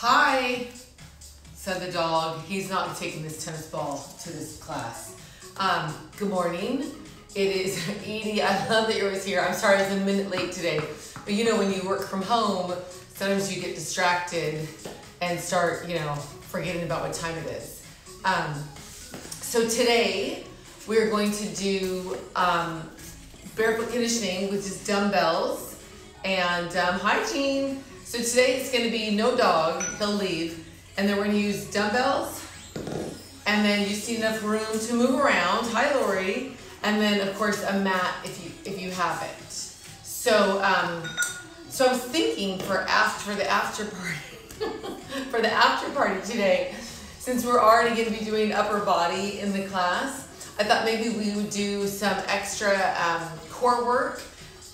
Hi, said the dog. He's not taking this tennis ball to this class. Good morning. It is Edie. I love that you're always here. I'm sorry I was a minute late today. But you know, when you work from home, sometimes you get distracted and start, forgetting about what time it is. So today we're going to do barefoot conditioning, which is dumbbells and hygiene. So today it's going to be no dog, he'll leave, and then we're going to use dumbbells, and then you just need enough room to move around. Hi, Lori. And then of course a mat if you have it. So so I was thinking for the after party for the after party today, since we're already going to be doing upper body in the class, I thought maybe we would do some extra core work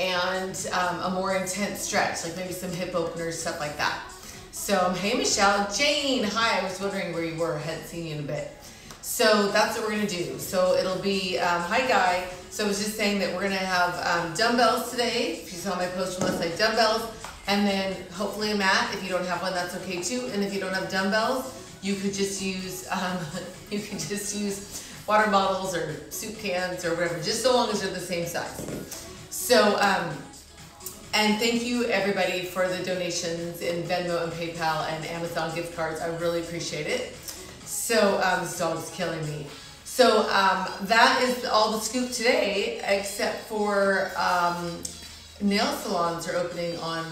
and a more intense stretch, like maybe some hip openers, stuff like that. So, hey Michelle, Jane, hi, I was wondering where you were, I hadn't seen you in a bit. So that's what we're gonna do. So it'll be, hi Guy, so I was just saying that we're gonna have dumbbells today. If you saw my post from last night, dumbbells, and then hopefully a mat. If you don't have one, that's okay too. And if you don't have dumbbells, you could just use, water bottles or soup cans or whatever, just so long as they're the same size. So, and thank you everybody for the donations in Venmo and PayPal and Amazon gift cards. I really appreciate it. So, this dog's killing me. So, that is all the scoop today, except for nail salons are opening on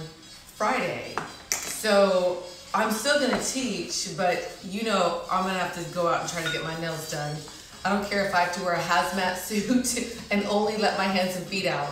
Friday. So, I'm still gonna teach, but I'm gonna have to go out and try to get my nails done. I don't care if I have to wear a hazmat suit and only let my hands and feet out.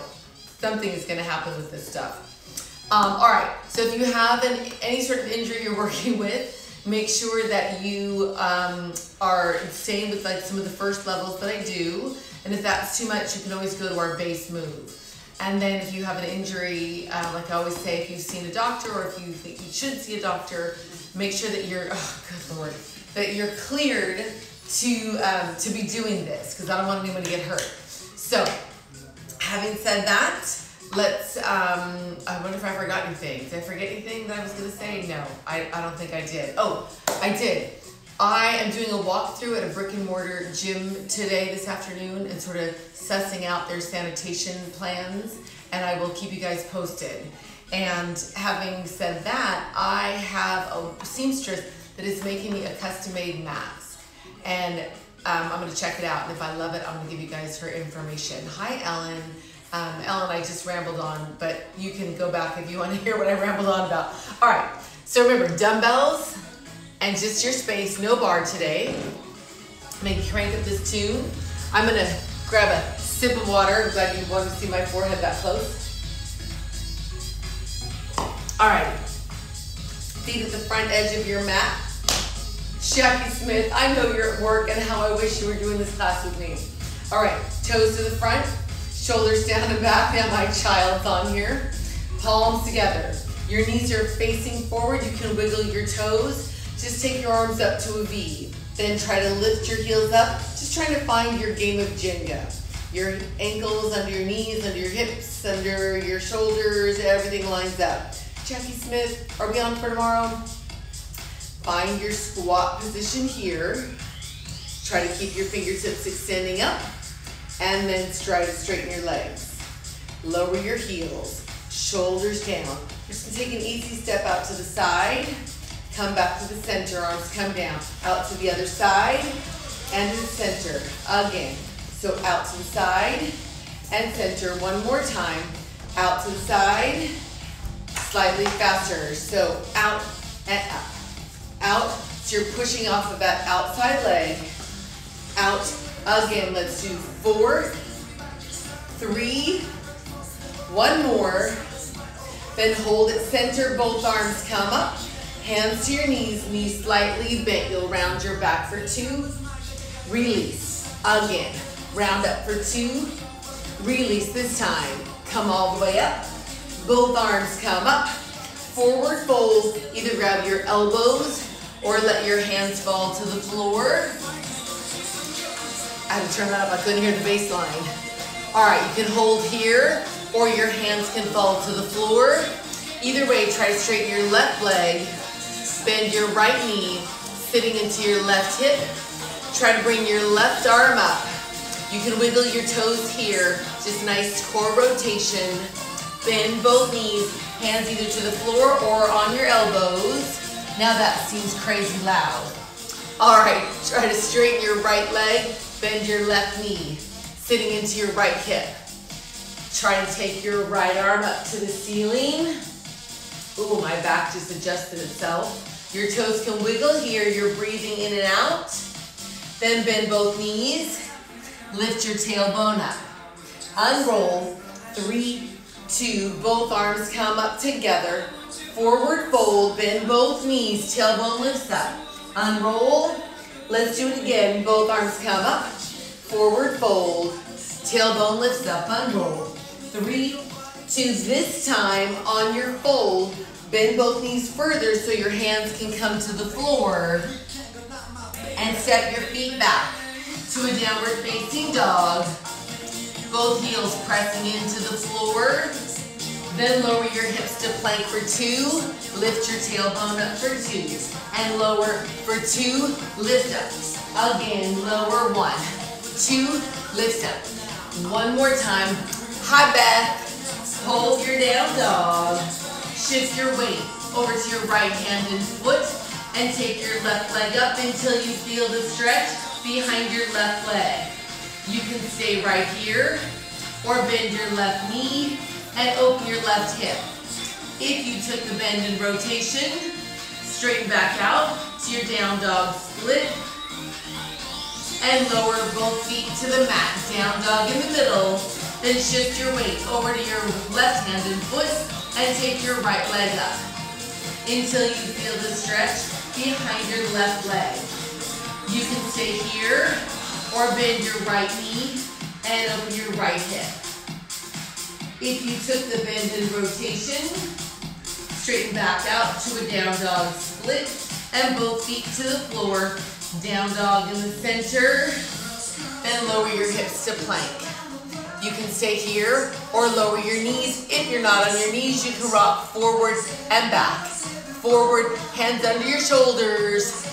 Something is gonna happen with this stuff. All right, so if you have any sort of injury you're working with, make sure that you are staying with like some of the first levels that I do. And if that's too much, you can always go to our base move. And then if you have an injury, like I always say, if you've seen a doctor or if you think you should see a doctor, make sure that you're, oh good Lord, that you're cleared to be doing this, because I don't want anyone to get hurt. So, having said that, let's, I wonder if I forgot anything. Did I forget anything that I was gonna say? No, I don't think I did. Oh, I did. I am doing a walkthrough at a brick and mortar gym today, this afternoon, and sort of sussing out their sanitation plans, and I will keep you guys posted. And having said that, I have a seamstress that is making me a custom-made mask. And I'm gonna check it out, and if I love it, I'm gonna give you guys her information. Hi, Ellen. Ellen, I just rambled on, but you can go back if you want to hear what I rambled on about. All right, so remember, dumbbells and just your space, no bar today. Maybe crank up this tune. I'm gonna grab a sip of water. I'm glad you wanted to see my forehead that close. All right, feet at the front edge of your mat. Jackie Smith, I know you're at work and how I wish you were doing this class with me. All right, toes to the front, shoulders down and back. Now my child's on here. Palms together. Your knees are facing forward. You can wiggle your toes. Just take your arms up to a V. Then try to lift your heels up. Just trying to find your game of Jenga. Your ankles under your knees, under your hips, under your shoulders, everything lines up. Jackie Smith, are we on for tomorrow? Find your squat position here. Try to keep your fingertips extending up, and then try to straighten your legs. Lower your heels, shoulders down. Just gonna take an easy step out to the side. Come back to the center, arms come down. Out to the other side, and to the center. Again, so out to the side, and center. One more time. Out to the side, slightly faster. So out and up. Out, so you're pushing off of that outside leg. Out, again, let's do 4, 3, one more. Then hold it center, both arms come up. Hands to your knees, knees slightly bent. You'll round your back for 2. Release, again. Round up for 2. Release this time. Come all the way up. Both arms come up. Forward fold, either grab your elbows or let your hands fall to the floor. I had to turn that up, I couldn't hear the bass line. All right, you can hold here or your hands can fall to the floor. Either way, try to straighten your left leg Bend your right knee, sitting into your left hip. Try to bring your left arm up. You can wiggle your toes here, just nice core rotation. Bend both knees, hands either to the floor or on your elbows. Now that seems crazy loud. All right, try to straighten your right leg, bend your left knee, sitting into your right hip. Try to take your right arm up to the ceiling. Ooh, my back just adjusted itself. Your toes can wiggle here, you're breathing in and out. Then bend both knees, lift your tailbone up. Unroll, 3, 2, both arms come up together. Forward fold, bend both knees, tailbone lifts up. Unroll, let's do it again. Both arms come up, forward fold, tailbone lifts up, unroll. 3, 2, this time on your fold, bend both knees further so your hands can come to the floor. And step your feet back to a downward facing dog. Both heels pressing into the floor. Then lower your hips to plank for 2. Lift your tailbone up for 2. And lower for 2. Lift up. Again, lower 1, 2, lift up. One more time. High back. Hold your down dog. Shift your weight over to your right hand and foot. And take your left leg up until you feel the stretch behind your left leg. You can stay right here or bend your left knee and open your left hip. If you took the bend and rotation, straighten back out to your down dog split and lower both feet to the mat. Down dog in the middle, then shift your weight over to your left hand and foot and take your right leg up until you feel the stretch behind your left leg. You can stay here or bend your right knee and open your right hip. If you took the bend and rotation, straighten back out to a down dog split and both feet to the floor. Down dog in the center, then lower your hips to plank. You can stay here or lower your knees. If you're not on your knees, you can rock forward and back. Forward, hands under your shoulders.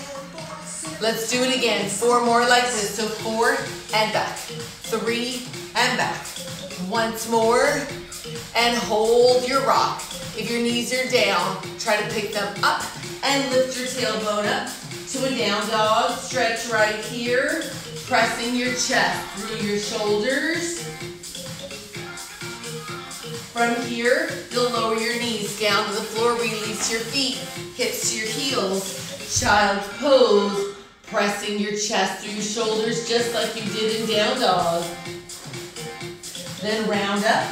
Let's do it again. 4 more like this. So 4 and back. 3 and back. Once more. And hold your rock. If your knees are down, try to pick them up and lift your tailbone up to a down dog. Stretch right here. Pressing your chest through your shoulders. From here, you'll lower your knees down to the floor, release your feet, hips to your heels, child's pose, pressing your chest through your shoulders just like you did in down dog. Then round up,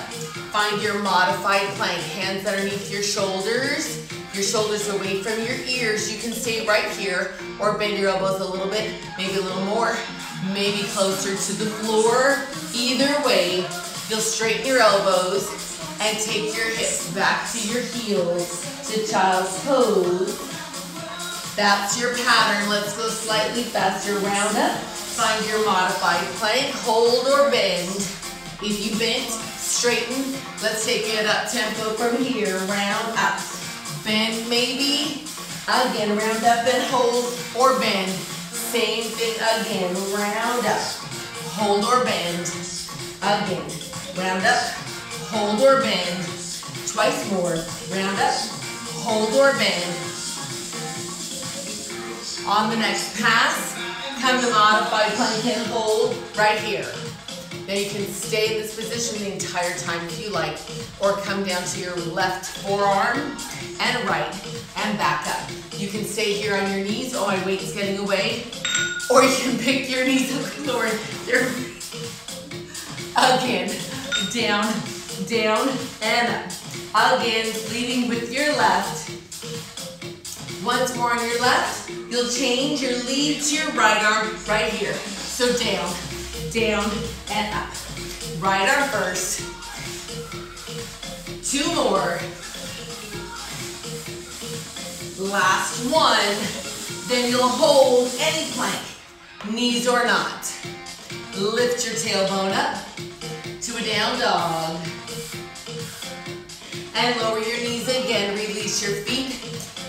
find your modified plank, hands underneath your shoulders away from your ears. You can stay right here or bend your elbows a little bit, maybe a little more, maybe closer to the floor. Either way, you'll straighten your elbows and take your hips back to your heels to child's pose. That's your pattern. Let's go slightly faster. Round up, find your modified plank, hold or bend. If you bent, straighten. Let's take it up tempo from here. Round up, bend maybe. Again, round up and hold or bend. Same thing again. Round up, hold or bend. Again, round up, hold or bend. Twice more. Round up, hold or bend. On the next pass, come to modified plank and hold right here. Now you can stay in this position the entire time if you like, or come down to your left forearm and right and back up. You can stay here on your knees. Oh, my weight's getting away. Or you can pick your knees up and lower your again, down, down, and up. Again, leading with your left. Once more on your left, you'll change your lead to your right arm right here. So down, down, and up. Right arm first. 2 more. Last one. Then you'll hold any plank, knees or not. Lift your tailbone up to a down dog. And lower your knees again. Release your feet.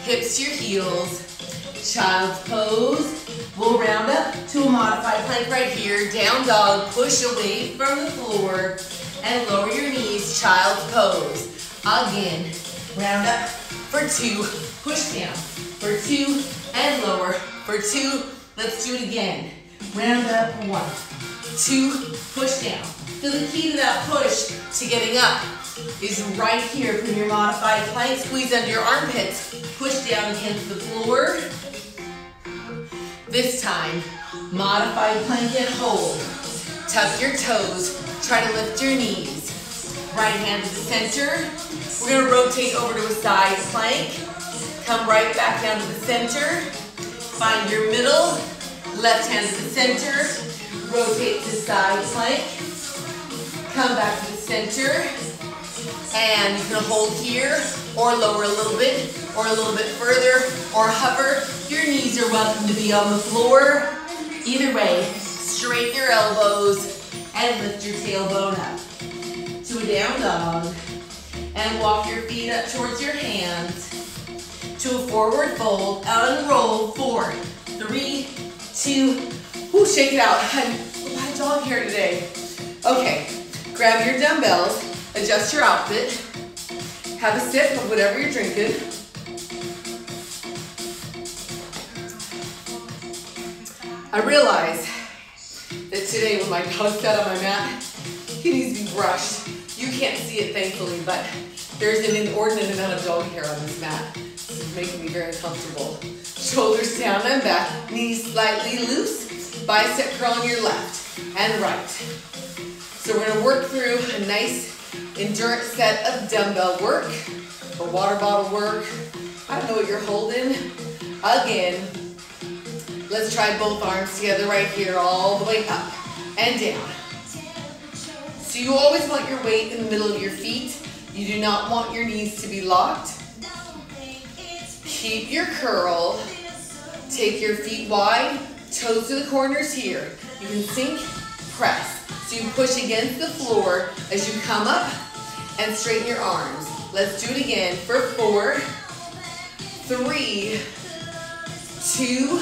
hips to your heels, child's pose. We'll round up to a modified plank right here, down dog, push away from the floor, and lower your knees, child's pose. Again, round up for 2, push down, for 2, and lower, for 2, let's do it again. Round up, 1, 2, push down. So the key to that push to getting up is right here from your modified plank. Squeeze under your armpits, push down against the floor. This time, modified plank and hold. Tuck your toes, try to lift your knees. Right hand to the center. We're gonna rotate over to a side plank. Come right back down to the center. Find your middle, left hand to the center. Rotate to side plank. Come back to the center. And you can hold here, or lower a little bit, or a little bit further, or hover. Your knees are welcome to be on the floor. Either way, straighten your elbows and lift your tailbone up. To a down dog. And walk your feet up towards your hands. To a forward fold, unroll, 4, 3, 2, whoo, shake it out. I have a lot of dog hair today. Okay, grab your dumbbells, adjust your outfit, have a sip of whatever you're drinking. I realize that today when my dog sat on my mat, he needs to be brushed. You can't see it thankfully, but there's an inordinate amount of dog hair on this mat. This is making me very uncomfortable. Shoulders down and back, knees slightly loose, bicep curl on your left and right. So we're gonna work through a nice endurance set of dumbbell work or water bottle work. I don't know what you're holding. Again, let's try both arms together right here, all the way up and down. So you always want your weight in the middle of your feet. You do not want your knees to be locked. Keep your curl. Take your feet wide, toes to the corners here. You can sink, press. So you push against the floor as you come up and straighten your arms. Let's do it again for 4, 3, 2.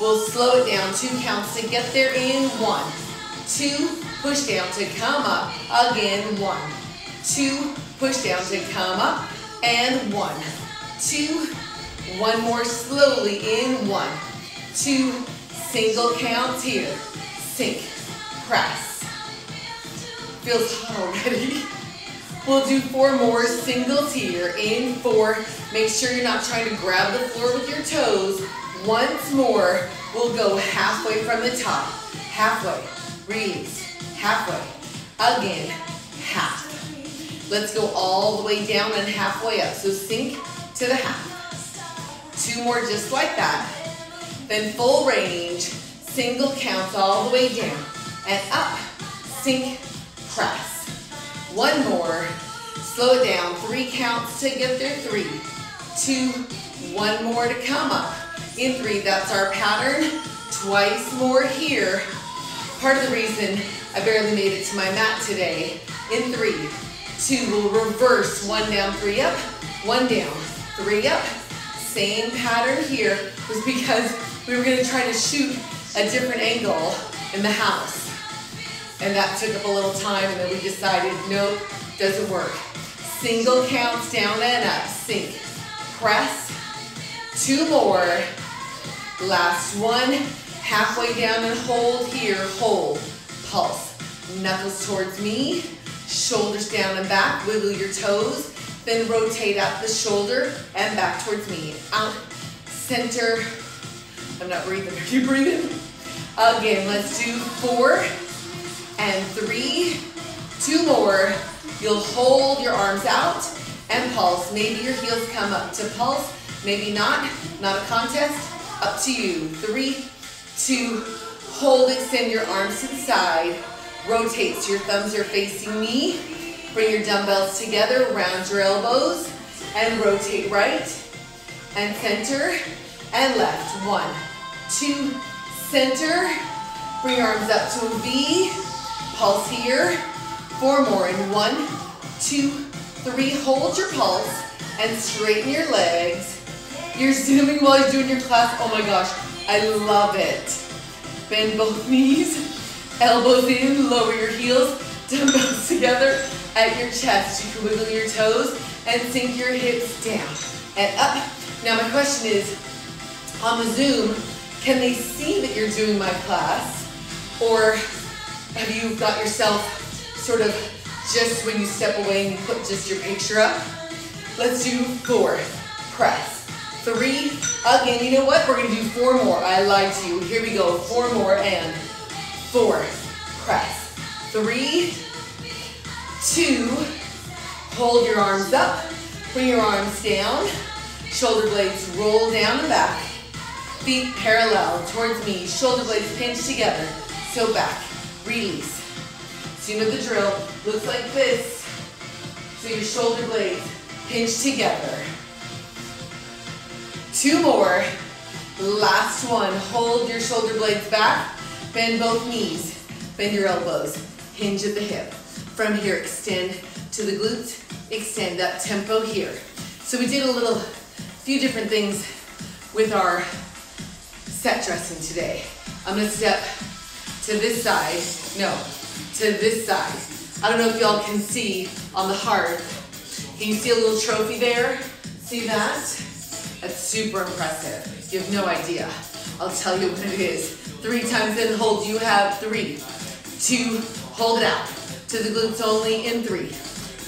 We'll slow it down, 2 counts to get there in 1, 2, push down to come up, again 1, 2, push down to come up, and 1, 2, one more slowly in 1, 2, single counts here, sink, press. Feels hot already. We'll do 4 more singles here in 4. Make sure you're not trying to grab the floor with your toes. Once more, we'll go halfway from the top. Halfway, release, halfway, again, half. Let's go all the way down and halfway up. So sink to the half. 2 more just like that. Then full range, single counts all the way down and up, sink, press. 1 more, slow it down, 3 counts to get there, 3, 2, 1 more to come up. In 3, that's our pattern. Twice more here. Part of the reason I barely made it to my mat today. In 3, 2, we'll reverse, 1 down, 3 up, 1 down, 3 up. Same pattern here was because we were gonna try to shoot a different angle in the house. And that took up a little time and then we decided, nope, doesn't work. Single counts down and up, sink, press. 2 more. Last 1, halfway down and hold here, hold, pulse. Knuckles towards me, shoulders down and back, wiggle your toes, then rotate out the shoulder and back towards me. Out, center. I'm not breathing, are you breathing? Again, let's do 4 and 3, 2 more. You'll hold your arms out and pulse. Maybe your heels come up to pulse, maybe not a contest. Up to you. 3, 2, hold, extend your arms to the side. Rotate so your thumbs are facing me. Bring your dumbbells together, round your elbows, and rotate right and center and left. 1, 2, center. Bring your arms up to a V. Pulse here. 4 more in 1, 2, 3. Hold your pulse and straighten your legs. You're zooming while you're doing your class. Oh my gosh, I love it. Bend both knees, elbows in, lower your heels, dumbbells together at your chest. You can wiggle your toes and sink your hips down and up. Now my question is, on the Zoom, can they see that you're doing my class? Or have you got yourself sort of just when you step away and you put just your picture up? Let's do 4, press. 3, again, you know what? We're gonna do 4 more. I lied to you. Here we go, 4 more and 4, press. 3, 2, hold your arms up, bring your arms down, shoulder blades roll down and back, feet parallel towards me, shoulder blades pinch together, so back, release. So you know the drill, looks like this, so your shoulder blades pinch together. 2 more, last one, hold your shoulder blades back, bend both knees, bend your elbows, hinge at the hip. From here, extend to the glutes, extend up tempo here. So we did a few different things with our set dressing today. I'm gonna step to this side, no, to this side. I don't know if y'all can see on the heart. Can you see a little trophy there? See that? That's super impressive. You have no idea. I'll tell you what it is. 3 times in, hold. You have 3, 2, hold it out. To the glutes only in 3,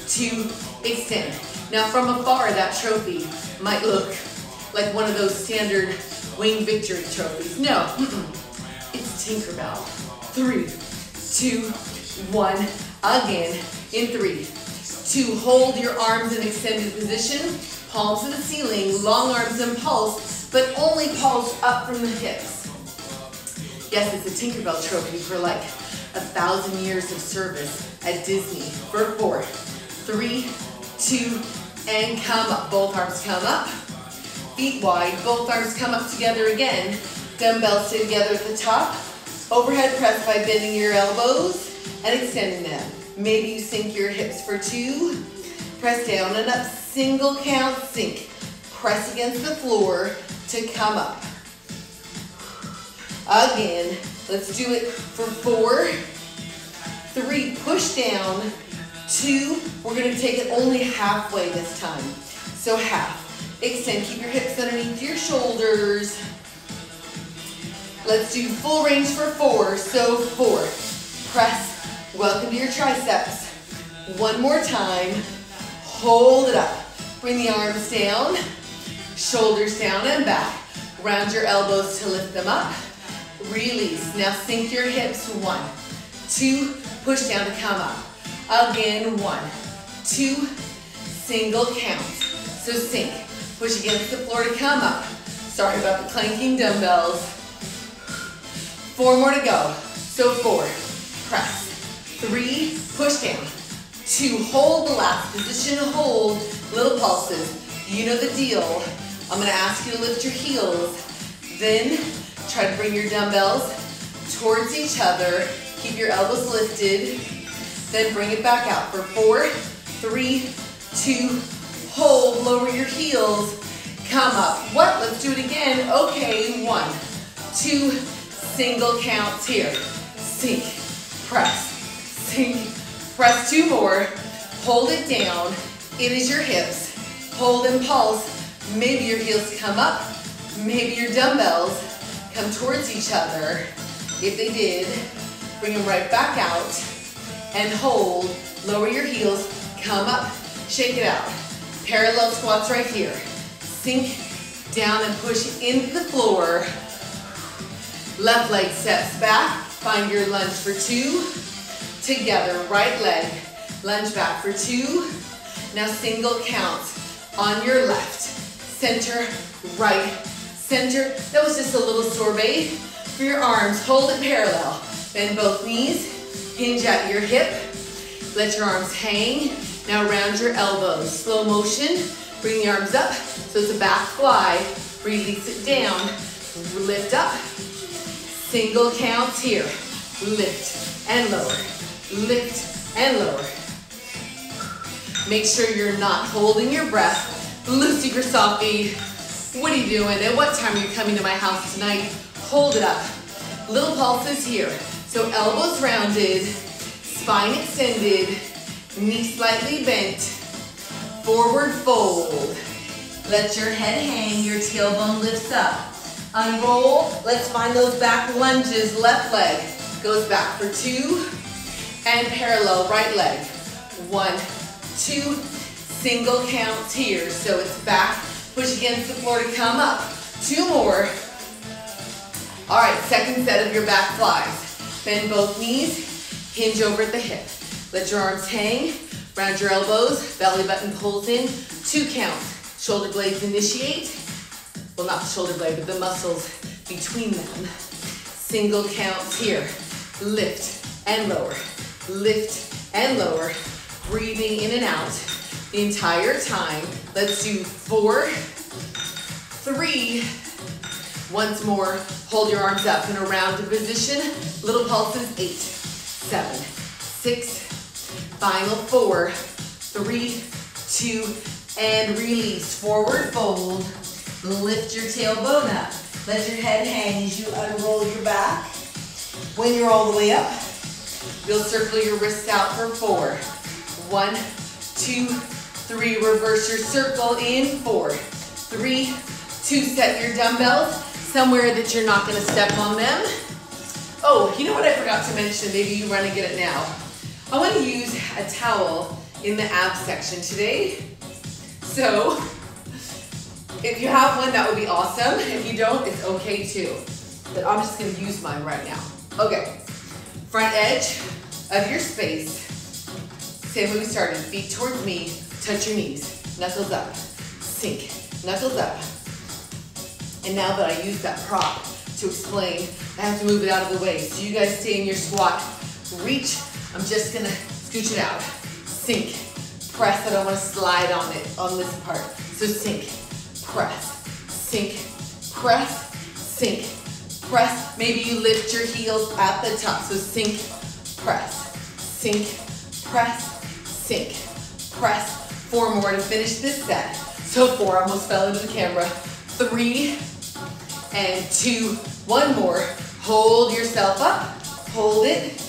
2, extend. Now from afar, that trophy might look like one of those standard wing victory trophies. No, it's Tinkerbell. 3, 2, 1, again, in 3, 2, hold your arms in extended position, palms to the ceiling, long arms and pulse, but only pulse up from the hips. Yes, it's a Tinkerbell trophy for like 1,000 years of service at Disney. For 4, 3, 2, and come up. Both arms come up, feet wide, both arms come up together again, dumbbells together at the top, overhead press by bending your elbows and extending them. Maybe you sink your hips for 2, press down and up, single count, sink. Press against the floor to come up. Again, let's do it for 4, 3, push down, 2, we're gonna take it only halfway this time. So half, extend, keep your hips underneath your shoulders. Let's do full range for 4, so 4, press, welcome to your triceps. 1 more time, hold it up. Bring the arms down, shoulders down and back. Round your elbows to lift them up. Release. Now sink your hips. 1, 2, push down to come up. Again, 1, 2, single count. So sink, push against the floor to come up. Sorry about the clanking dumbbells. 4 more to go. So 4, press. 3, push down. 2, hold the last position, hold, little pulses. You know the deal. I'm gonna ask you to lift your heels. Then try to bring your dumbbells towards each other. Keep your elbows lifted. Then bring it back out for 4, 3, 2, hold, lower your heels, come up. What? Let's do it again. Okay, 1, 2, single counts here. Sink, press, sink, press. 2 more. Hold it down. It is your hips. Hold and pulse. Maybe your heels come up. Maybe your dumbbells come towards each other. If they did, bring them right back out and hold. Lower your heels. Come up. Shake it out. Parallel squats right here. Sink down and push into the floor. Left leg steps back. Find your lunge for 2. Together, right leg. Lunge back for 2. Now single counts on your left. Center, right, center. That was just a little sorbet for your arms. Hold it parallel. Bend both knees. Hinge at your hip. Let your arms hang. Now round your elbows. Slow motion. Bring the arms up. So it's a back fly. Release it down. Lift up. Single counts here. Lift and lower. Lift and lower. Make sure you're not holding your breath. Loosey-goosey. What are you doing? At what time are you coming to my house tonight? Hold it up. Little pulses here. So elbows rounded, spine extended, knee slightly bent, forward fold. Let your head hang, your tailbone lifts up. Unroll, let's find those back lunges. Left leg goes back for 2, and parallel right leg. 1, 2, single counts here. So it's back, push against the floor to come up. 2 more. All right, second set of your back flies. Bend both knees, hinge over at the hip. Let your arms hang, round your elbows, belly button pulls in. 2 counts, shoulder blades initiate. Well, not the shoulder blade, but the muscles between them. Single counts here. Lift and lower, lift and lower. Breathing in and out the entire time. Let's do 4, 3, once more. Hold your arms up in a rounded position. Little pulses, 8, 7, 6, final 4, 3, 2, and release. Forward fold. Lift your tailbone up. Let your head hang as you unroll your back. When you're all the way up, you'll circle your wrists out for 4. 1, 2, 3. Reverse your circle in 4, 3, 2. Set your dumbbells somewhere that you're not going to step on them. Oh, you know what I forgot to mention? Maybe you run and get it now. I want to use a towel in the abs section today. So if you have one, that would be awesome. If you don't, it's okay too. But I'm just going to use mine right now. Okay, front edge of your space. Same way we started. Feet towards me, touch your knees. Knuckles up, sink, knuckles up. And now that I use that prop to explain, I have to move it out of the way. So you guys stay in your squat. Reach. I'm just going to scooch it out. Sink, press. I don't want to slide on it, on this part. So sink, press, sink, press, sink, press. Maybe you lift your heels at the top. So sink, press, sink, press, sink, press. 4 more to finish this set. So 4, I almost fell into the camera. 3 and 2, 1 more. Hold yourself up, hold it,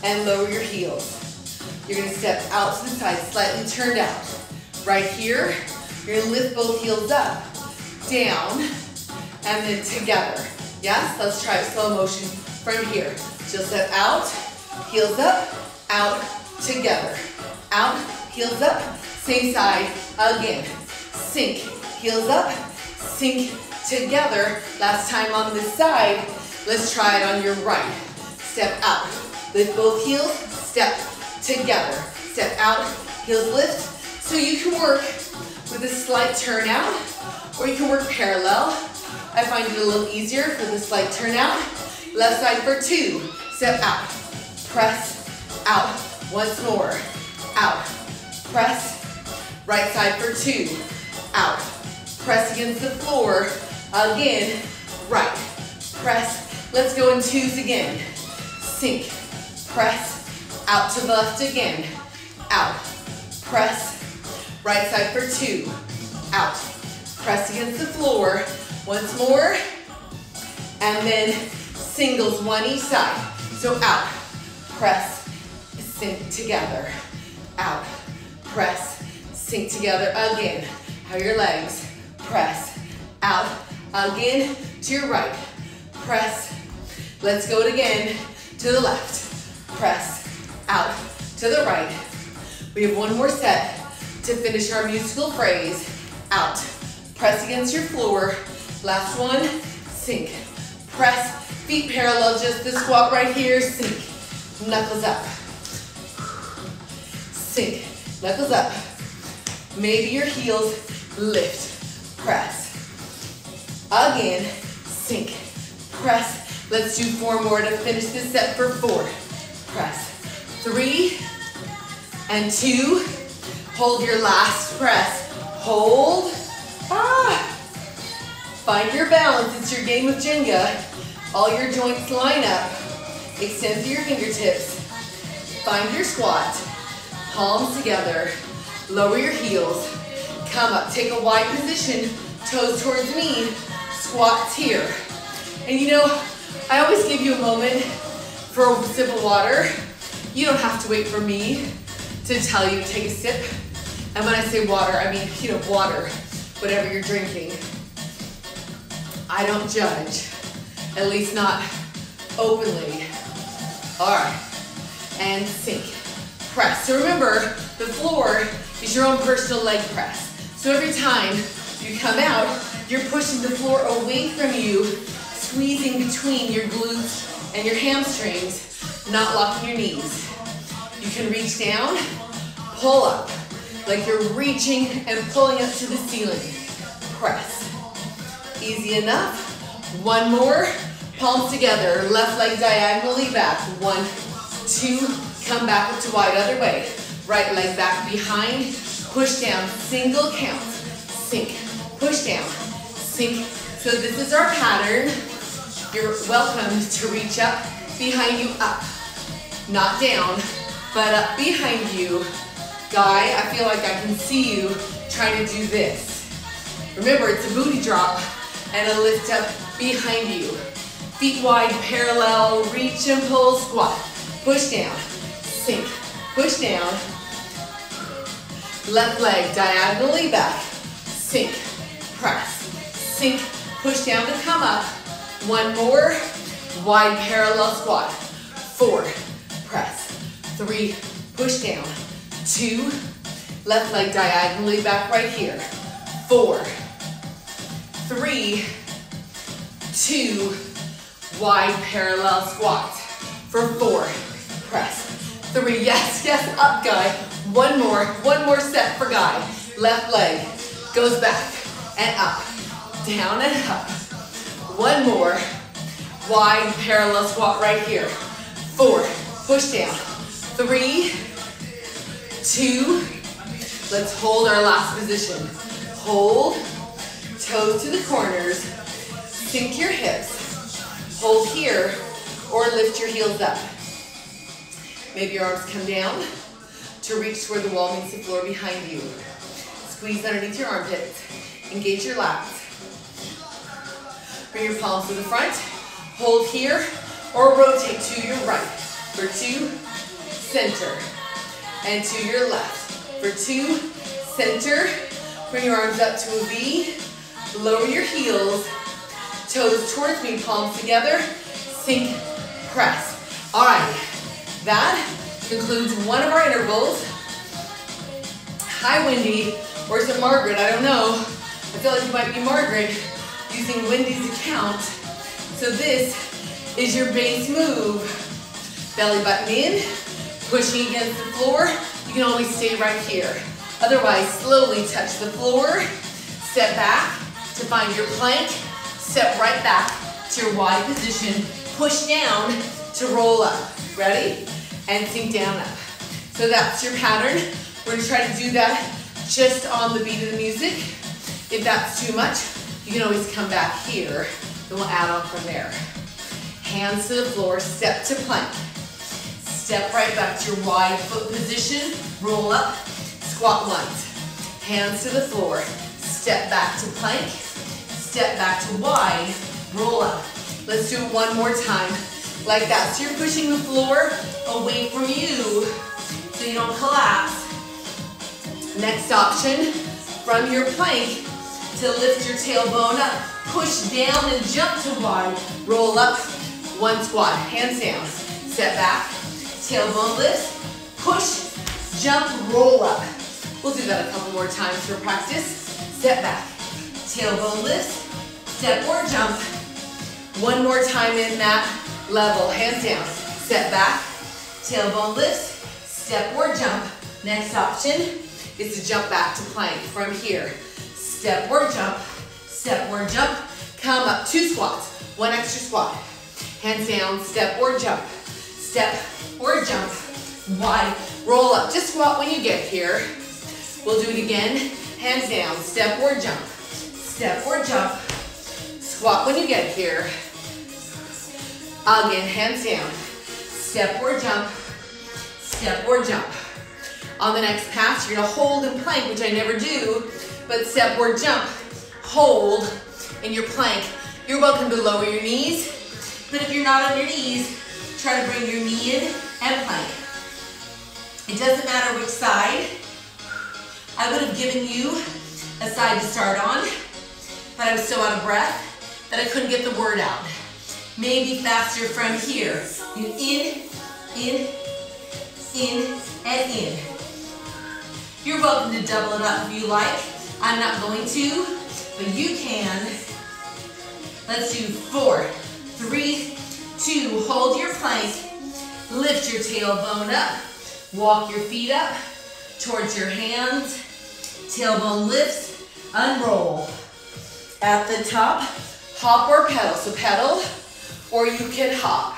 and lower your heels. You're gonna step out to the side, slightly turned out. Right here, you're gonna lift both heels up, down, and then together. Yes, let's try it slow motion from here. So you'll step out, heels up, out, together. Out, heels up, same side, again. Sink, heels up, sink, together. Last time on this side, let's try it on your right. Step out, lift both heels, step together. Step out, heels lift. So you can work with a slight turn out, or you can work parallel. I find it a little easier for the slight turn out. Left side for 2, step out, press, out, once more, out, press, right side for 2, out, press against the floor, again, right, press, let's go in 2s again, sink, press, out to the left again, out, press, right side for 2, out, press against the floor, once more, and then singles, 1 each side, so out, press, sink together, out, press, sink together again. How are your legs? Press, out, again, to your right, press, let's go again, to the left, press, out, to the right. We have 1 more set to finish our musical phrase, out, press against your floor, last one, sink, press, feet parallel, just the squat right here, sink, knuckles up, sink, knuckles up, maybe your heels lift, press, again, sink, press, let's do 4 more to finish this set for 4, press, 3 and 2, hold your last press, hold, find your balance, it's your game of Jenga, all your joints line up, extend through your fingertips, find your squat, palms together, lower your heels, come up, take a wide position, toes towards me, squats here. And you know, I always give you a moment for a sip of water. You don't have to wait for me to tell you to take a sip. And when I say water, I mean, you know, water, whatever you're drinking. I don't judge, at least not openly. All right, and sink, press. So remember, the floor is your own personal leg press. So every time you come out, you're pushing the floor away from you, squeezing between your glutes and your hamstrings, not locking your knees. You can reach down, pull up, like you're reaching and pulling up to the ceiling. Press. Easy enough. One more. Palms together. Left leg diagonally back. 1, 2. Come back up to wide other way. Right leg back behind. Push down. Single count. Sink. Push down. Sink. So this is our pattern. You're welcome to reach up behind you, up. Not down, but up behind you. Guy, I feel like I can see you trying to do this. Remember, it's a booty drop and a lift up behind you. Feet wide, parallel, reach and pull, squat. Push down, sink, push down. Left leg diagonally back, sink, press, sink, push down to come up. One more, wide parallel squat. 4, press, 3, push down. 2, left leg diagonally back right here. 4, 3, 2, wide parallel squat. For 4, press. 3, yes, yes, up guy. One more set for guy. Left leg goes back and up, down and up. One more, wide parallel squat right here. 4, push down. 3, 2, let's hold our last position. Hold, toes to the corners, sink your hips, hold here, or lift your heels up. Maybe your arms come down to reach where the wall meets the floor behind you. Squeeze underneath your armpits, engage your lats. Bring your palms to the front, hold here, or rotate to your right. For 2, center. And to your left. For 2, center. Bring your arms up to a V. Lower your heels. Toes towards me, palms together. Sink, press. All right, that concludes one of our intervals. Hi, Wendy. Or is it Margaret? I don't know. I feel like it might be Margaret using Wendy's account. So this is your base move. Belly button in. Pushing against the floor, you can always stay right here. Otherwise, slowly touch the floor, step back to find your plank, step right back to your wide position, push down to roll up. Ready? And sink down up. So that's your pattern. We're gonna try to do that just on the beat of the music. If that's too much, you can always come back here, and we'll add on from there. Hands to the floor, step to plank. Step right back to your wide foot position, roll up, squat once. Hands to the floor, step back to plank, step back to wide, roll up. Let's do it one more time, like that. So you're pushing the floor away from you so you don't collapse. Next option, from your plank to lift your tailbone up, push down and jump to wide, roll up, one squat, hands down, step back, tailbone lift, push, jump, roll up. We'll do that a couple more times for practice. Step back, tailbone lift, step or jump. One more time in that level, hands down. Step back, tailbone lift, step or jump. Next option is to jump back to plank from here. Step or jump, come up, 2 squats, 1 extra squat. Hands down, step or jump, wide, roll up. Just squat when you get here. We'll do it again. Hands down, step or jump, squat when you get here. Again, hands down, step or jump. On the next pass, you're gonna hold and plank, which I never do, but step or jump. hold in your plank. You're welcome to lower your knees, but if you're not on your knees, try to bring your knee in and plank. It doesn't matter which side. I would have given you a side to start on, but I was so out of breath that I couldn't get the word out. Maybe faster from here. In, and in. You're welcome to double it up if you like. I'm not going to, but you can. Let's do 4, 3, 2. Hold your plank. Lift your tailbone up. Walk your feet up towards your hands. Tailbone lifts, unroll. At the top, hop or pedal. So pedal, or you can hop.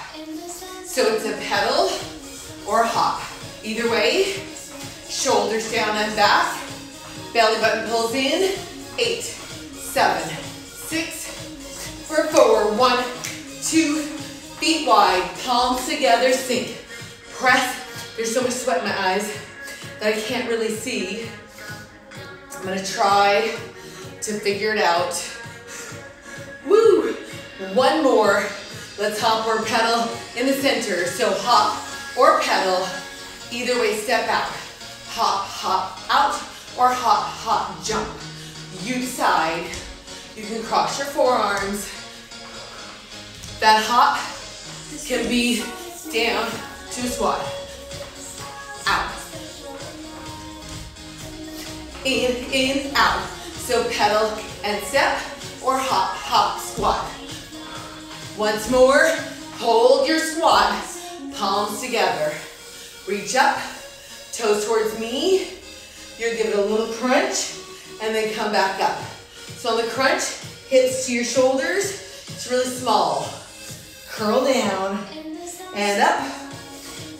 So it's a pedal or a hop. Either way, shoulders down and back. Belly button pulls in. 8, 7, 6. We're forward. 1, 2, feet wide. Palms together, sink. Press. There's so much sweat in my eyes that I can't really see. I'm gonna try to figure it out. Woo! 1 more. Let's hop or pedal in the center. So hop or pedal. Either way, step out. Hop, hop, out, or hop, hop, jump. You decide. You can cross your forearms. That hop can be down to a squat. Out. In, out. So pedal and step, or hop, hop, squat. Once more, hold your squat, palms together. Reach up, toes towards me. You'll give it a little crunch, and then come back up. So on the crunch, hips to your shoulders. It's really small. Curl down, and up.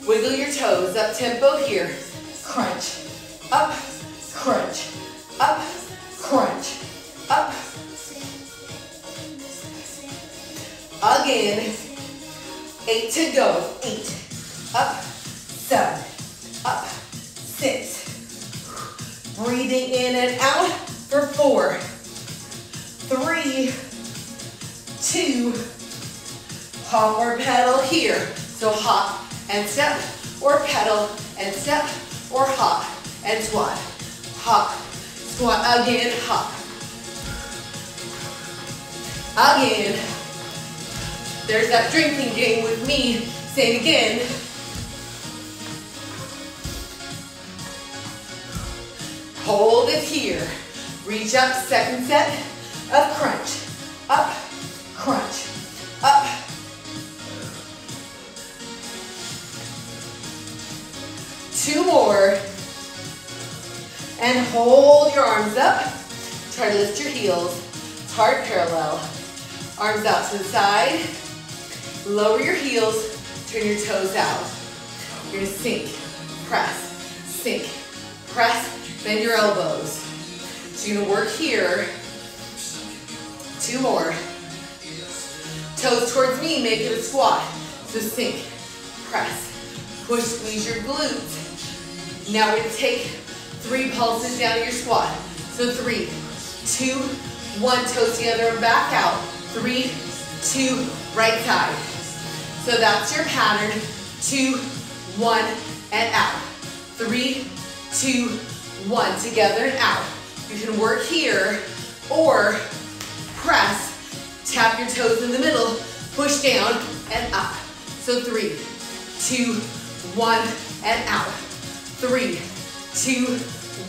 Wiggle your toes, up tempo here. Crunch, up, crunch, up, crunch, up. Again, 8 to go. 8, up, 7, up, 6. Breathing in and out for 4, 3, 2. Hop or pedal here. So hop and step, or pedal and step, or hop and squat. Hop, squat again, hop. Again. There's that drinking game with me. Say it again. Hold it here. Reach up, second set of crunch. Up, crunch, up. Two more. And hold your arms up. Try to lift your heels. Heart parallel. Arms out to the side. Lower your heels. Turn your toes out. You're gonna sink, press, bend your elbows. So you're gonna work here. 2 more. Toes towards me, make it a squat. So sink, press, push, squeeze your glutes. Now we're gonna take 3 pulses down to your squat. So 3, 2, 1, toes together and back out. 3, 2, right side. So that's your pattern. 2, 1, and out. 3, 2, 1, together and out. You can work here or press, tap your toes in the middle, push down and up. So 3, 2, 1, and out. 3, 2,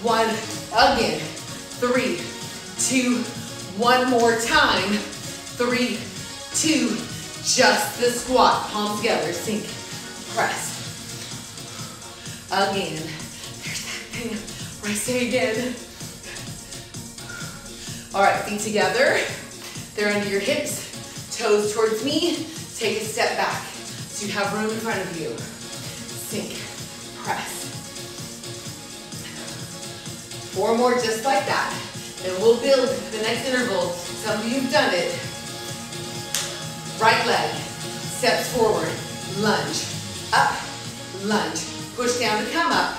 1, again. 3, 2, 1 more time. 3, 2, just the squat, palms together, sink, press. Again. There's that thing where I say again. All right, feet together. They're under your hips, toes towards me. Take a step back so you have room in front of you. Sink, press. 4 more just like that. And we'll build the next interval. Some of you have done it. Right leg, steps forward, lunge, up, lunge. Push down to come up.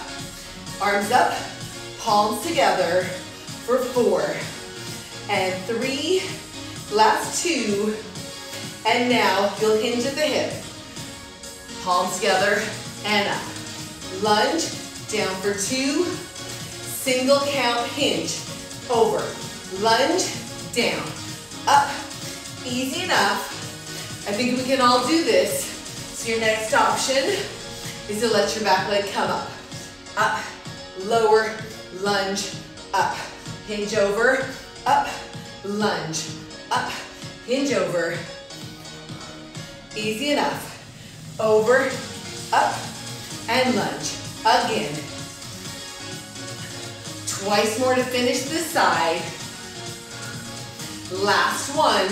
Arms up, palms together for 4. and 3, last 2, and now you'll hinge at the hip. Palms together and up. Lunge, down for 2, single count, hinge, over. Lunge, down, up, easy enough. I think we can all do this. So your next option is to let your back leg come up, lower, lunge, up, hinge over, up, lunge, up, hinge over, easy enough, over, up, and lunge, again. Twice more to finish this side. Last one.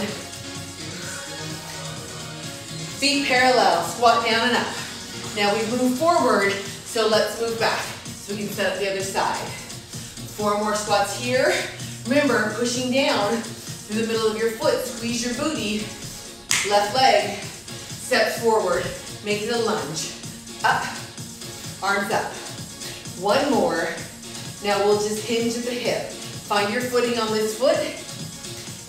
Feet parallel, squat down and up. Now we move forward, so let's move back so we can set up the other side. 4 more squats here. Remember, pushing down through the middle of your foot, squeeze your booty. Left leg steps forward, make it a lunge. Up, arms up. 1 more. Now we'll just hinge at the hip. Find your footing on this foot.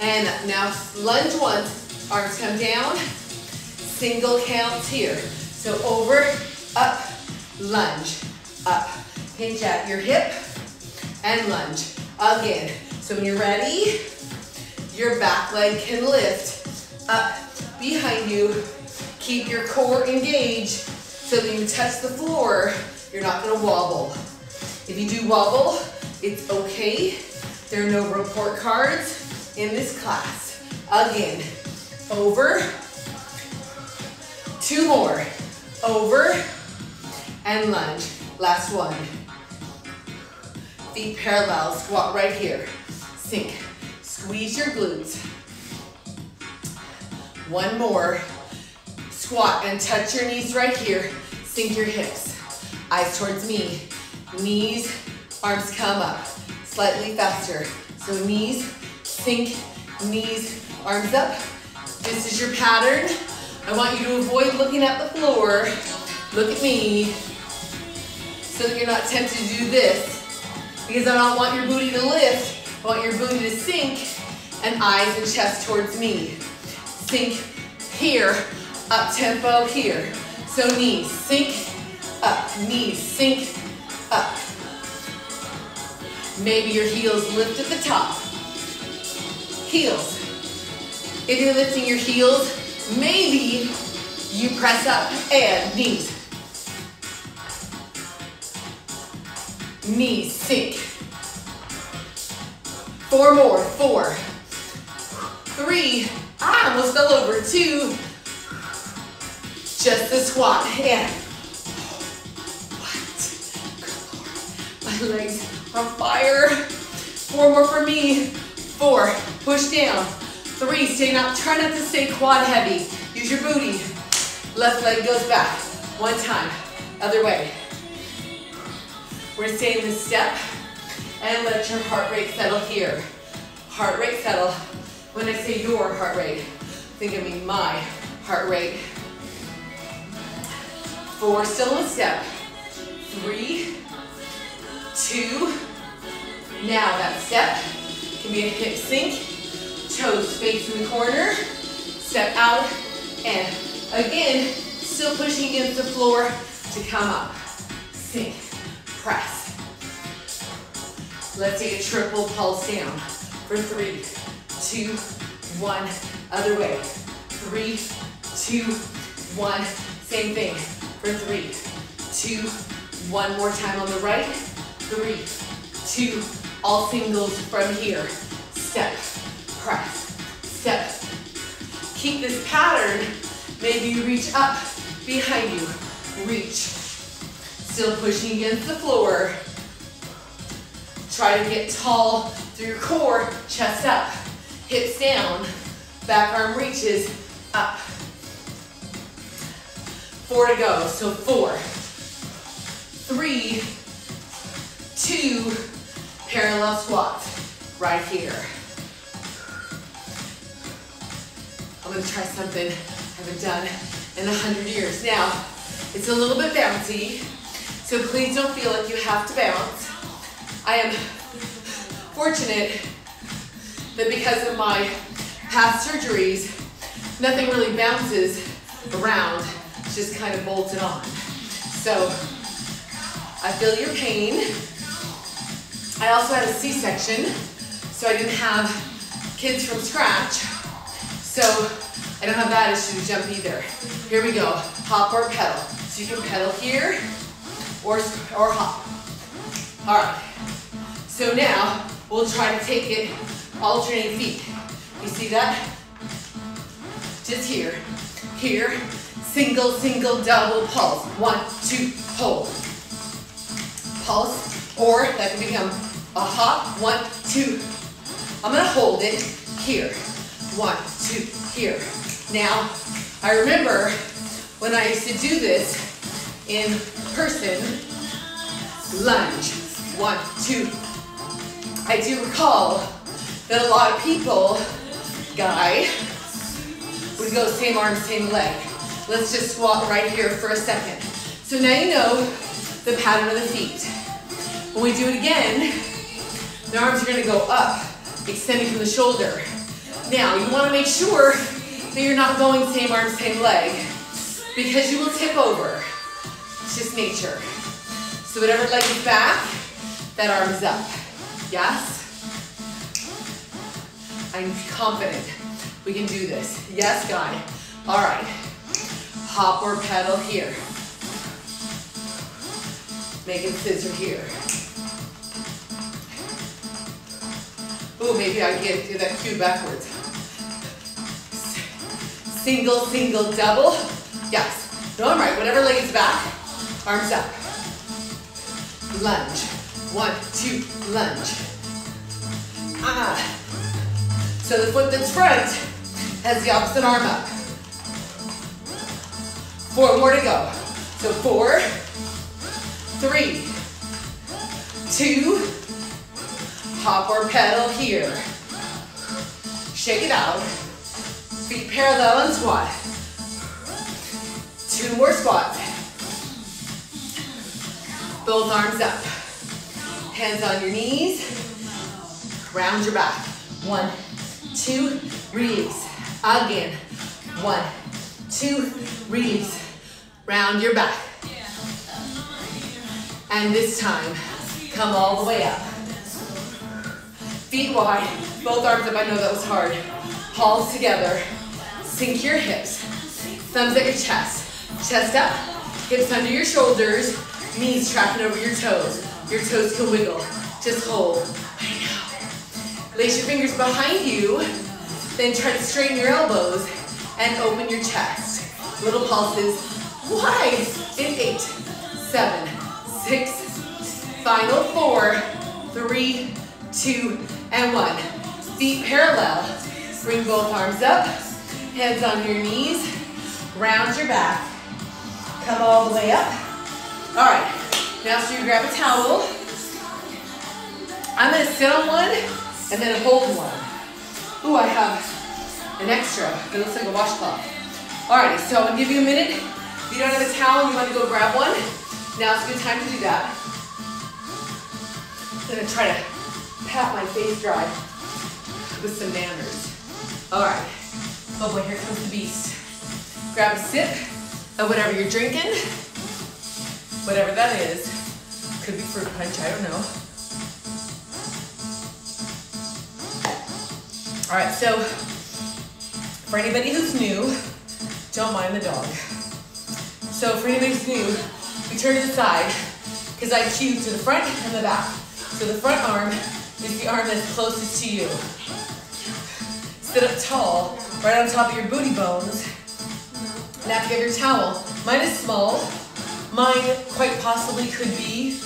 And now lunge once, arms come down. Single counts here. So over, up, lunge, up. Hinge at your hip and lunge. Again. So when you're ready, your back leg can lift up behind you. Keep your core engaged so that you touch the floor. You're not gonna wobble. If you do wobble, it's okay. There are no report cards in this class. Again, over, 2 more, over, and lunge. Last one. Feet parallel, squat right here. Sink, squeeze your glutes. 1 more, squat and touch your knees right here. Sink your hips, eyes towards me. Knees, arms come up, slightly faster. So knees, sink, knees, arms up. This is your pattern. I want you to avoid looking at the floor. Look at me so that you're not tempted to do this, because I don't want your booty to lift. I want your booty to sink and eyes and chest towards me. Sink here, up tempo here. So knees, sink, up, knees, sink, up. Maybe your heels lift at the top. Heels. If you're lifting your heels, maybe you press up and knees. Knees sink. 4 more, 4, 3, I almost fell over, 2, just the squat, and what? Good Lord, my legs are on fire. 4 more for me, 4, push down, 3, stay not, try not to stay quad heavy, use your booty, left leg goes back, 1 time, other way. We're gonna stay in this step and let your heart rate settle here. Heart rate settle. When I say your heart rate, think I mean my heart rate. 4, still in step. 3, 2, now that step can be a hip sink, toes face in the corner, step out, and again, still pushing against the floor to come up. Sink, press. Let's take a triple pulse down for 3, 2, 1, other way. 3, 2, 1, same thing for 3, 2, 1 more time on the right. 3, 2, all singles from here. Step, press, step. Keep this pattern. Maybe you reach up behind you. Reach. Still pushing against the floor. Try to get tall through your core, chest up, hips down, back arm reaches up. 4 to go, so 4, 3, 2, parallel squats right here. I'm gonna try something I haven't done in 100 years. Now, it's a little bit bouncy, so please don't feel like you have to bounce. I am fortunate that because of my past surgeries, nothing really bounces around, it's just kind of bolted on. So I feel your pain. I also had a C-section, so I didn't have kids from scratch, so I don't have that issue to jump either. Here we go, hop or pedal. So you can pedal here or hop. All right, so now we'll try to take it alternating feet. You see that? Just here, single, single, double, pulse. 1, 2, hold. Pulse, or that can become a hop, 1, 2. I'm gonna hold it here. 1, 2, here. Now, I remember when I used to do this in person, lunge, 1, 2. I do recall that a lot of people, would go same arm, same leg. Let's just squat right here for a second. So now you know the pattern of the feet. When we do it again, the arms are gonna go up, extending from the shoulder. Now, you wanna make sure that you're not going same arm, same leg, because you will tip over. It's just nature. So whatever leg is back, that arm is up. Yes? I'm confident we can do this. Yes, guy. All right. Hop or pedal here. Making scissor here. Ooh, maybe I can do that cue backwards. Single, single, double. Yes. No, I'm right. Whatever leg is back, arms up. Lunge. 1, 2, lunge. So the foot that's front has the opposite arm up. 4 more to go. So 4, 3, 2, hop or pedal here. Shake it out. Feet parallel and squat. 2 more squats. Both arms up. Hands on your knees. Round your back. 1, 2, release. Again. 1, 2, release. Round your back. And this time, come all the way up. Feet wide, both arms up. I know that was hard. Palms together. Sink your hips. Thumbs at your chest. Chest up, hips under your shoulders, knees tracking over your toes. Your toes can wiggle. Just hold. I know. Lace your fingers behind you, then try to straighten your elbows and open your chest. Little pulses. Wide in 8, 7, 6, final 4, 3, 2, and 1. Feet parallel. Bring both arms up. Hands on your knees. Round your back. Come all the way up. All right. Now so you grab a towel. I'm going to sit on one and then hold one. Ooh, I have an extra. It looks like a washcloth. All right, so I'm going to give you a minute. If you don't have a towel and you want to go grab one, now's a good time to do that. I'm going to try to pat my face dry with some manners. All right. Oh boy, here comes the beast. Grab a sip of whatever you're drinking. Whatever that is. Could be fruit punch, I don't know. All right, so for anybody who's new, don't mind the dog. So for anybody who's new, we turn to the side because I cue to the front and the back. So the front arm is the arm that's closest to you. Sit up tall, right on top of your booty bones. Now get your towel. Mine is small. Mine quite possibly could be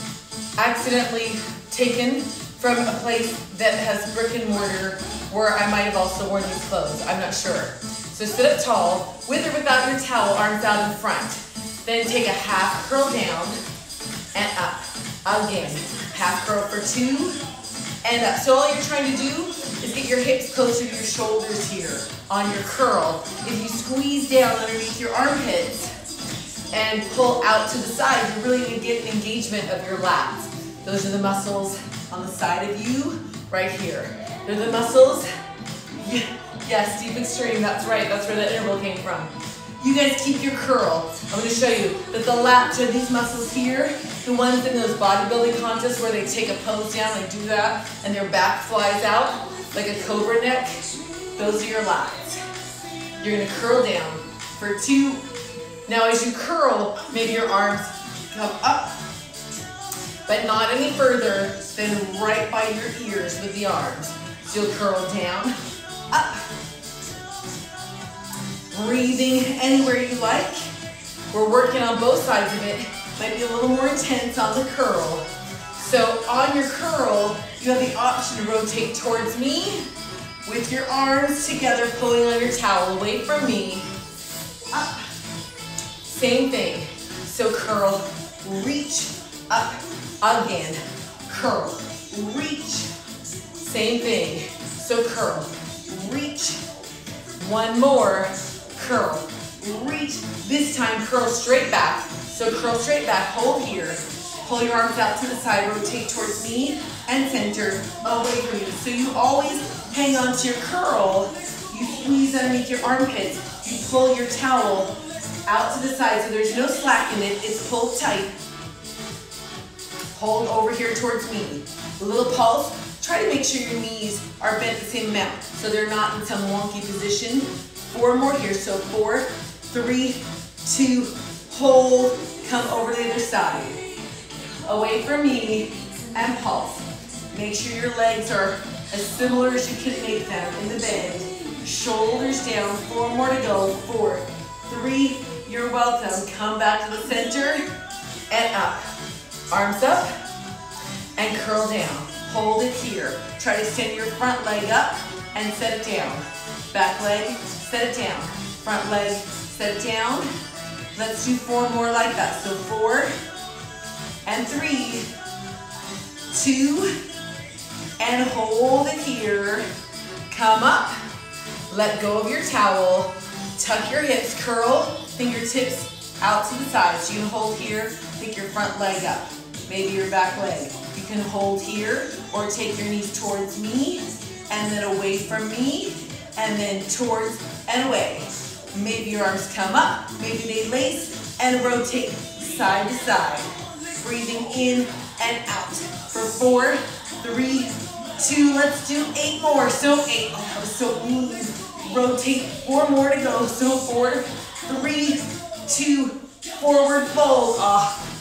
accidentally taken from a place that has brick and mortar where I might have also worn these clothes. I'm not sure. So sit up tall, with or without your towel, arms out in front. Then take a half curl down and up. Again, half curl for 2 and up. So all you're trying to do is get your hips closer to your shoulders here on your curl. If you squeeze down underneath your armpits and pull out to the side, you're really gonna get an engagement of your lats. Those are the muscles on the side of you right here. They're the muscles Yes, deep extreme, that's right. That's where that interval came from. You guys keep your curl. I'm gonna show you that the lats are these muscles here, the ones in those bodybuilding contests where they take a pose down, they do that, and their back flies out like a cobra neck. Those are your lats. You're gonna curl down for 2. Now as you curl, maybe your arms come up, but not any further than right by your ears with the arms. So you'll curl down, up, breathing anywhere you like. We're working on both sides of it. Might be a little more intense on the curl. So on your curl, you have the option to rotate towards me with your arms together, pulling on your towel away from me. Up. Same thing. So curl, reach, up, again. Curl, reach. Same thing. So curl, reach. One more. Curl, reach. This time curl straight back. So curl straight back, hold here. Pull your arms out to the side, rotate towards me and center away from you. So you always hang on to your curl. You squeeze underneath your armpits. You pull your towel out to the side so there's no slack in it. It's pulled tight. Hold over here towards me. A little pulse. Try to make sure your knees are bent the same amount so they're not in some wonky position. 4 more here. So 4, 3, 2, hold. Come over to the other side. Away from me and pulse. Make sure your legs are as similar as you can make them in the bend. Shoulders down. 4 more to go. 4, 3, you're welcome. Come back to the center and up. Arms up and curl down. Hold it here. Try to send your front leg up and set it down. Back leg, set it down. Front leg, set it down. Let's do 4 more like that. So 4 and 3, 2, and hold it here. Come up. Let go of your towel. Tuck your hips, curl, fingertips out to the side. So you can hold here, pick your front leg up. Maybe your back leg. You can hold here or take your knees towards me and then away from me and then towards and away. Maybe your arms come up, maybe they lace and rotate side to side. Breathing in and out for 4, 3, 2, let's do 8 more. So 8, oh, that was so easy. Rotate, 4 more to go. So 4, 3, 2, forward fold.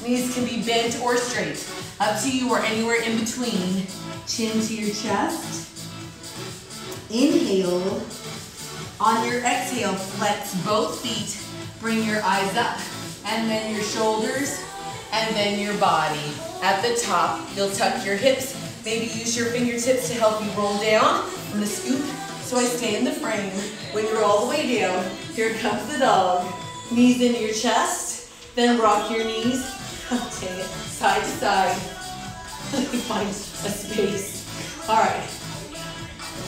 Knees can be bent or straight. Up to you or anywhere in between. Chin to your chest. Inhale. On your exhale, flex both feet. Bring your eyes up and then your shoulders and then your body. At the top, you'll tuck your hips. Maybe use your fingertips to help you roll down. I'm gonna scoop so I stay in the frame. When you're all the way down, here comes the dog. Knees into your chest, then rock your knees. Take it side to side. Let me find a space. All right.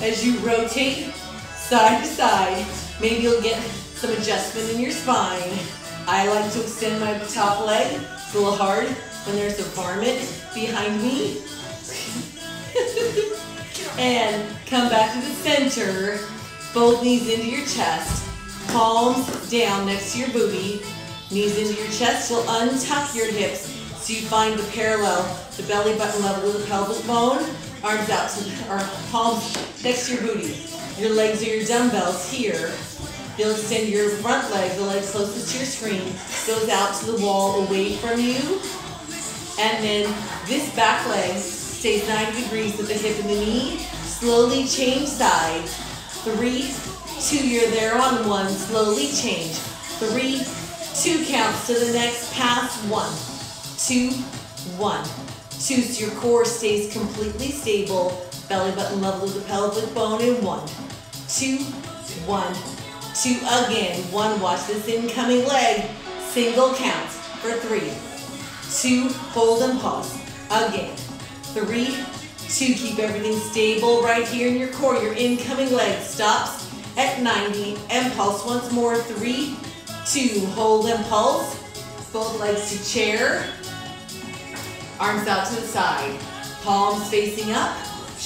As you rotate side to side, maybe you'll get some adjustment in your spine. I like to extend my top leg. It's a little hard when there's a varmint behind me. And come back to the center. Both knees into your chest. Palms down next to your booty. Knees into your chest. You'll untuck your hips so you find the parallel, the belly button level with the pelvic bone. Arms out to, or palms next to your booty. Your legs are your dumbbells here. You'll extend your front leg, the leg closest to your screen, goes out to the wall away from you. And then this back leg stays 90 degrees with the hip and the knee. Slowly change sides. 3, 2, you're there on 1. Slowly change. 3, 2 counts to the next pass. 1, 2, 1, 2. So your core stays completely stable. Belly button level with the pelvic bone in 1, 2, 1, 2. Again, 1. Watch this incoming leg. Single count for 3, 2. Hold and pause. Again. 3, 2. Keep everything stable right here in your core. Your incoming leg stops at 90 and pulse once more. 3, 2. Hold and pulse. Both legs to chair. Arms out to the side. Palms facing up.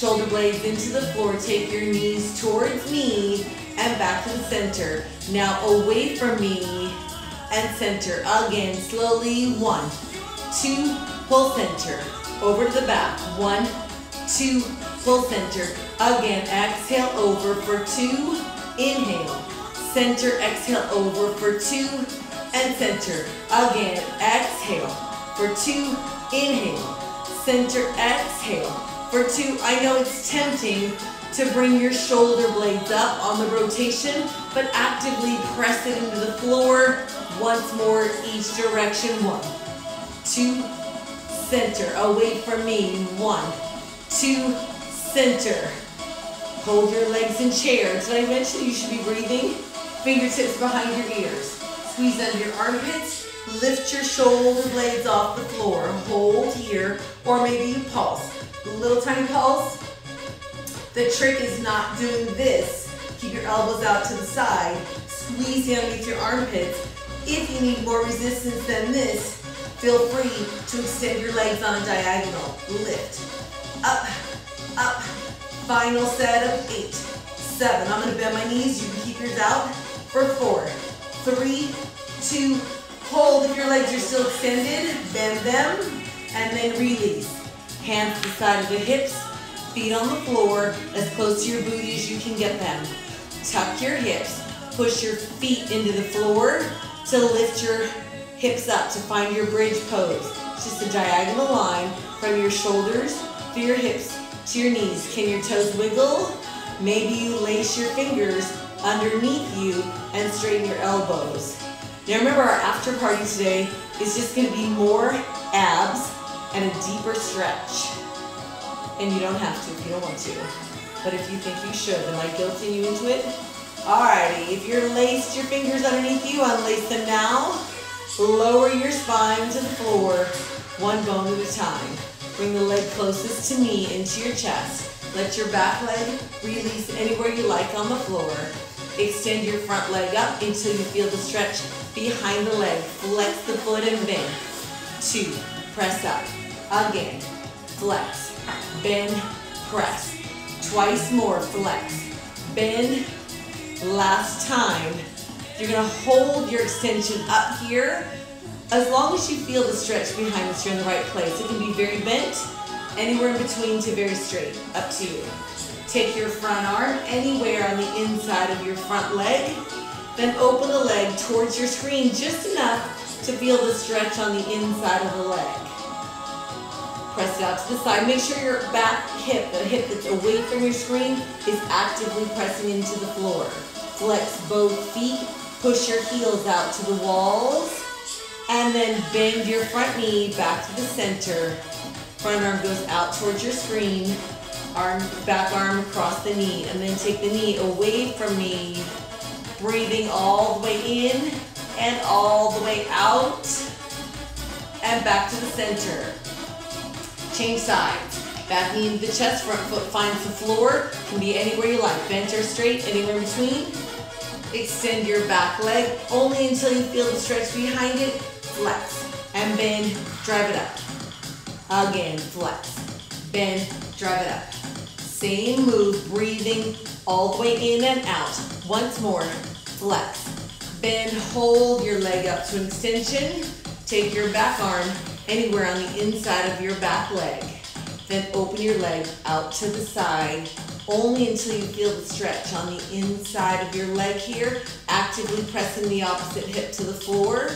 Shoulder blades into the floor. Take your knees towards me and back to the center. Now away from me and center. Again, slowly. 1, 2, pull center. Over to the back. 1, 2, pull center. Again, exhale over for 2. Inhale. Center, exhale over for 2 and center. Again, exhale for 2. Inhale. Center, exhale for 2. I know it's tempting to bring your shoulder blades up on the rotation, but actively press it into the floor. Once more, each direction. 1, 2, center. Away from me. 1, 2, center. Hold your legs in chair. Did I mention you should be breathing? Fingertips behind your ears. Squeeze under your armpits. Lift your shoulder blades off the floor. Hold here, or maybe you pulse. A little tiny pulse. The trick is not doing this. Keep your elbows out to the side. Squeeze underneath your armpits. If you need more resistance than this, feel free to extend your legs on a diagonal. Lift. Up, up. Final set of 8, 7. I'm going to bend my knees. You can keep yours out for 4, 3, 2, hold. If your legs are still extended, bend them and then release. Hands to the side of the hips, feet on the floor, as close to your booty as you can get them. Tuck your hips, push your feet into the floor to lift your hips up to find your bridge pose. It's just a diagonal line from your shoulders to your hips to your knees. Can your toes wiggle? Maybe you lace your fingers underneath you and straighten your elbows. Now remember, our after party today is just going to be more abs and a deeper stretch. And you don't have to if you don't want to. But if you think you should, am I guilting you into it? Alrighty, if you're laced your fingers underneath you, unlace them now. Lower your spine to the floor, one bone at a time. Bring the leg closest to me into your chest. Let your back leg release anywhere you like on the floor. Extend your front leg up until you feel the stretch behind the leg. Flex the foot and bend. 2, press up. Again, flex, bend, press. Twice more, flex, bend. Last time. You're gonna hold your extension up here as long as you feel the stretch behind us. You're in the right place. It can be very bent, anywhere in between to very straight, up to you. Take your front arm anywhere on the inside of your front leg, then open the leg towards your screen just enough to feel the stretch on the inside of the leg. Press it out to the side. Make sure your back hip, the hip that's away from your screen, is actively pressing into the floor. Flex both feet, push your heels out to the walls, and then bend your front knee back to the center. Front arm goes out towards your screen, back arm across the knee, and then take the knee away from me, breathing all the way in and all the way out, and back to the center. Change sides. Back knee into the chest, front foot finds the floor, can be anywhere you like, bent or straight, anywhere in between. Extend your back leg only until you feel the stretch behind it. Flex and bend, drive it up. Again, flex, bend, drive it up. Same move, breathing all the way in and out. Once more, flex, bend, hold your leg up to an extension. Take your back arm anywhere on the inside of your back leg. Then open your leg out to the side, only until you feel the stretch on the inside of your leg here, actively pressing the opposite hip to the floor.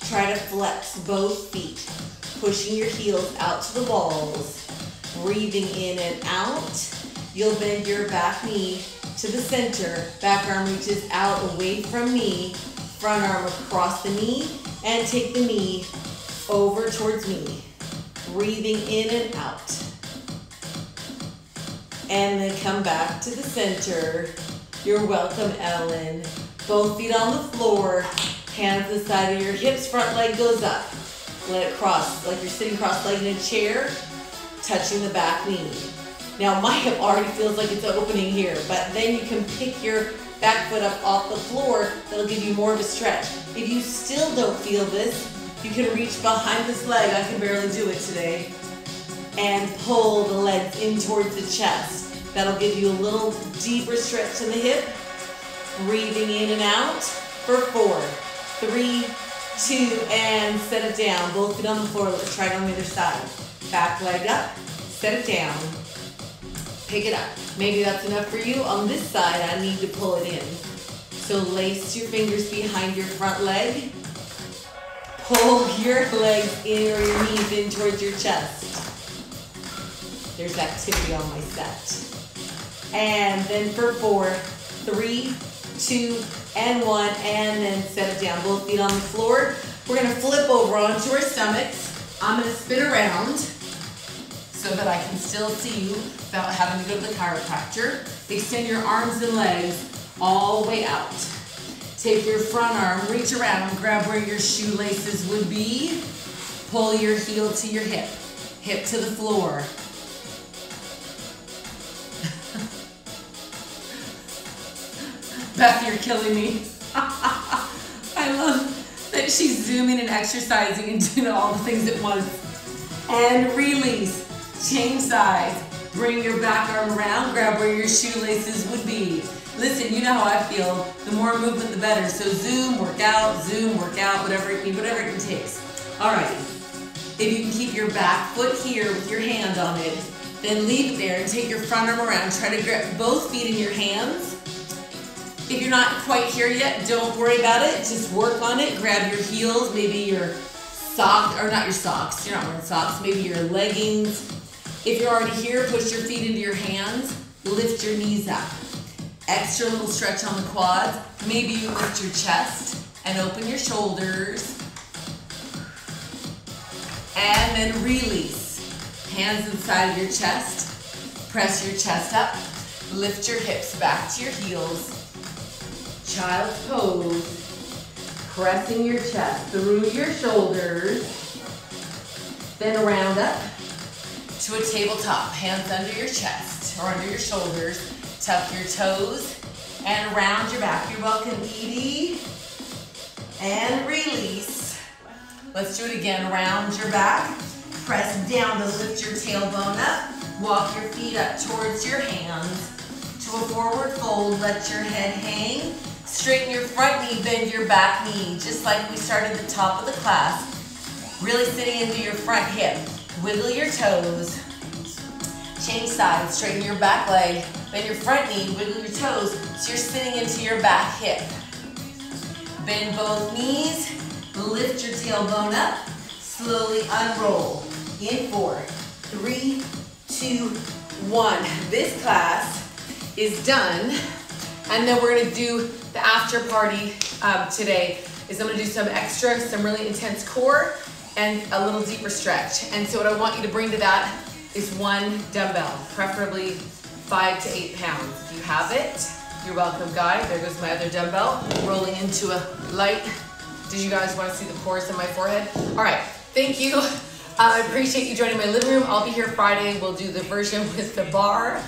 Try to flex both feet, pushing your heels out to the walls, breathing in and out. You'll bend your back knee to the center, back arm reaches out away from me, front arm across the knee, and take the knee over towards me, breathing in and out. And then come back to the center. You're welcome, Ellen. Both feet on the floor, hands to the side of your hips, front leg goes up. Let it cross, like you're sitting cross-legged in a chair, touching the back knee. Now my hip already feels like it's opening here, but then you can pick your back foot up off the floor. That'll give you more of a stretch. If you still don't feel this, you can reach behind this leg. I can barely do it today. and pull the legs in towards the chest. That'll give you a little deeper stretch in the hip. Breathing in and out for 4, 3, 2, and set it down. Both feet on the floor. Let's try it on the other side. Back leg up, set it down. Pick it up. Maybe that's enough for you. On this side, I need to pull it in. So lace your fingers behind your front leg. Pull your legs in or your knees in towards your chest. There's activity on my set. And then for 4, 3, 2, and 1, and then set it down. Both feet on the floor. We're gonna flip over onto our stomachs. I'm gonna spin around so that I can still see you without having to go to the chiropractor. Extend your arms and legs all the way out. Take your front arm, reach around, grab where your shoelaces would be. Pull your heel to your hip, hip to the floor. Beth, you're killing me. I love that she's zooming and exercising and doing all the things at once. And release. Change sides. Bring your back arm around. Grab where your shoelaces would be. Listen, you know how I feel. The more movement, the better. So zoom, work out, whatever it takes. Alrighty. If you can keep your back foot here with your hand on it, then leave it there and take your front arm around. Try to grab both feet in your hands. If you're not quite here yet, don't worry about it. Just work on it. Grab your heels, maybe your socks, or not your socks. You're not wearing socks. Maybe your leggings. If you're already here, push your feet into your hands. Lift your knees up. Extra little stretch on the quads. Maybe you lift your chest and open your shoulders. And then release. Hands inside of your chest. Press your chest up. Lift your hips back to your heels. Child's pose. Pressing your chest through your shoulders. Then round up to a tabletop. Hands under your chest or under your shoulders. Tuck your toes and round your back. You're welcome, Edie. And release. Let's do it again. Round your back. Press down to lift your tailbone up. Walk your feet up towards your hands. To a forward fold, let your head hang. Straighten your front knee, bend your back knee, just like we started at the top of the class. Really sitting into your front hip. Wiggle your toes. Change sides, straighten your back leg, bend your front knee, wiggle your toes, so you're sitting into your back hip. Bend both knees, lift your tailbone up, slowly unroll. In 4, 3, 2, 1. This class is done, and then we're gonna do the after party today. I'm gonna do some really intense core and a little deeper stretch. And so what I want you to bring to that is 1 dumbbell, preferably 5 to 8 pounds. If you have it, you're welcome, Guy. There goes my other dumbbell, rolling into a light. Did you guys want to see the pores in my forehead? All right, thank you. I appreciate you joining my living room. I'll be here Friday. We'll do the version with the bar.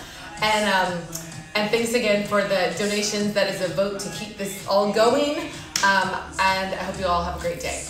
And thanks again for the donations. That is a vote to keep this all going. And I hope you all have a great day.